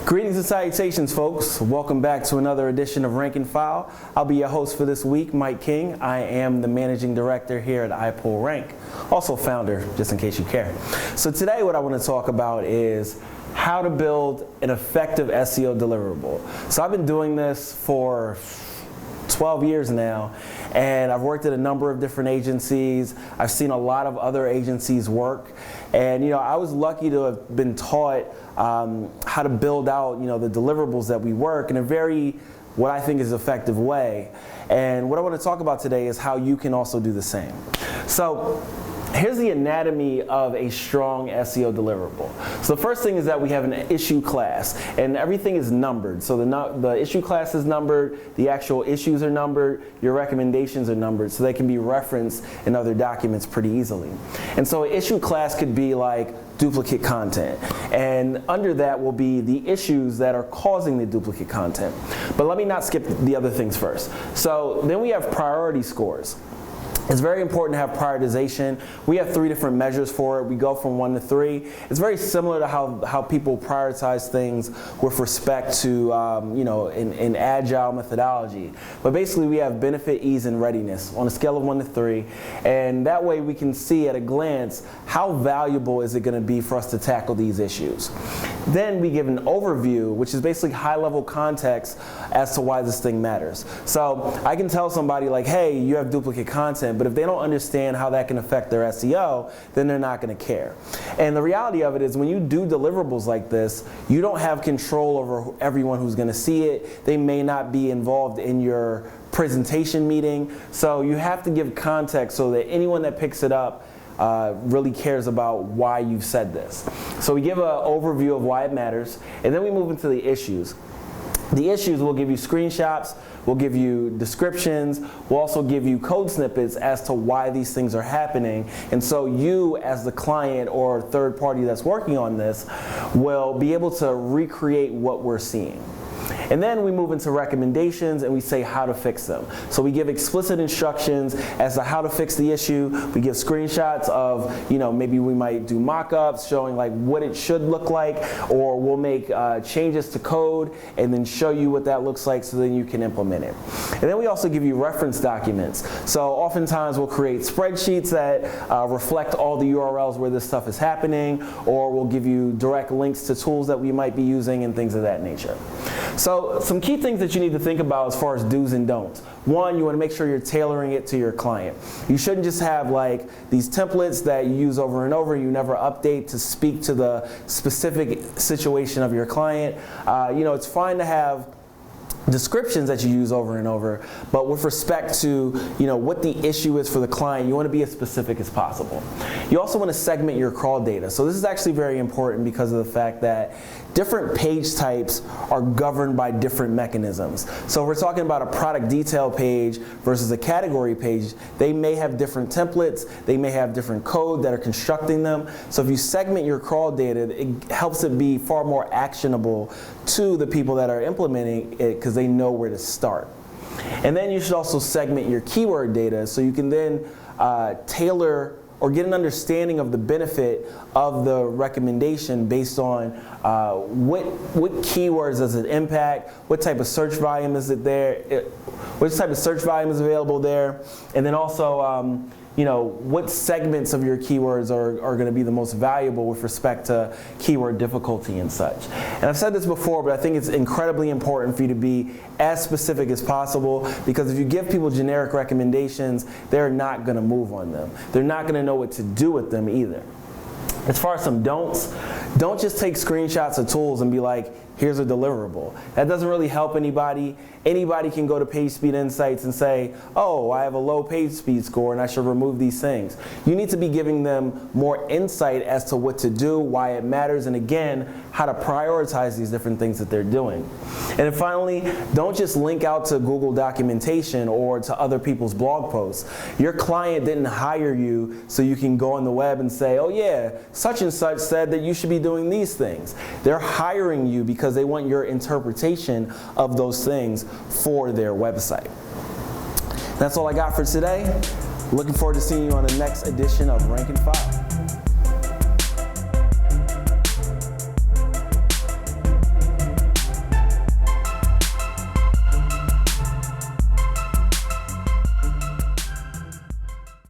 Greetings and salutations, folks. Welcome back to another edition of Rank and File. I'll be your host for this week, Mike King. I am the Managing Director here at iPullRank, also founder, just in case you care. So today what I want to talk about is how to build an effective SEO deliverable. So I've been doing this for 12 years now, and I've worked at a number of different agencies. I've seen a lot of other agencies work, and I was lucky to have been taught how to build out the deliverables that we work in a very, what I think is effective way. And what I want to talk about today is how you can also do the same. So here's the anatomy of a strong SEO deliverable. So the first thing is that we have an issue class, and everything is numbered. So the issue class is numbered, the actual issues are numbered, your recommendations are numbered, so they can be referenced in other documents pretty easily. And so an issue class could be like duplicate content, and under that will be the issues that are causing the duplicate content. But let me not skip the other things first. So then we have priority scores. It's very important to have prioritization. We have 3 different measures for it. We go from 1 to 3. It's very similar to how people prioritize things with respect to in agile methodology. But basically we have benefit, ease, and readiness on a scale of 1 to 3. And that way we can see at a glance how valuable is it going to be for us to tackle these issues. Then we give an overview, which is basically high-level context as to why this thing matters. So I can tell somebody like, hey, you have duplicate content, but if they don't understand how that can affect their SEO, then they're not going to care. And the reality of it is when you do deliverables like this, you don't have control over everyone who's going to see it. They may not be involved in your presentation meeting. So you have to give context so that anyone that picks it up really cares about why you've said this. So we give an overview of why it matters, and then we move into the issues. The issues will give you screenshots, we'll give you descriptions, we'll also give you code snippets as to why these things are happening. And so you, as the client or third party that's working on this, will be able to recreate what we're seeing. And then we move into recommendations and we say how to fix them. So we give explicit instructions as to how to fix the issue. We give screenshots of, maybe we might do mock-ups showing like what it should look like, or we'll make changes to code and then show you what that looks like so then you can implement it. And then we also give you reference documents. So oftentimes we'll create spreadsheets that reflect all the URLs where this stuff is happening, or we'll give you direct links to tools that we might be using and things of that nature. So some key things that you need to think about as far as do's and don'ts. One, you want to make sure you're tailoring it to your client. You shouldn't just have like these templates that you use over and over, you never update to speak to the specific situation of your client. It's fine to have descriptions that you use over and over, but with respect to what the issue is for the client, you want to be as specific as possible. You also want to segment your crawl data. So this is actually very important because of the fact that different page types are governed by different mechanisms. So if we're talking about a product detail page versus a category page, they may have different templates, they may have different code that are constructing them. So if you segment your crawl data, it helps it be far more actionable to the people that are implementing it because they know where to start. And then you should also segment your keyword data so you can then tailor or get an understanding of the benefit of the recommendation based on what keywords does it impact, what type of search volume is it there, which type of search volume is available there, and then also what segments of your keywords are going to be the most valuable with respect to keyword difficulty and such. And I've said this before, but I think it's incredibly important for you to be as specific as possible, because if you give people generic recommendations, they're not going to move on them. They're not going to know what to do with them either. As far as some don'ts, don't just take screenshots of tools and be like, here's a deliverable. That doesn't really help anybody. Anybody can go to PageSpeed Insights and say, oh, I have a low page speed score and I should remove these things. You need to be giving them more insight as to what to do, why it matters, and again, how to prioritize these different things that they're doing. And then finally, don't just link out to Google documentation or to other people's blog posts. Your client didn't hire you so you can go on the web and say, oh yeah, such and such said that you should be doing these things. They're hiring you because they want your interpretation of those things for their website. That's all I got for today. Looking forward to seeing you on the next edition of Rank and File.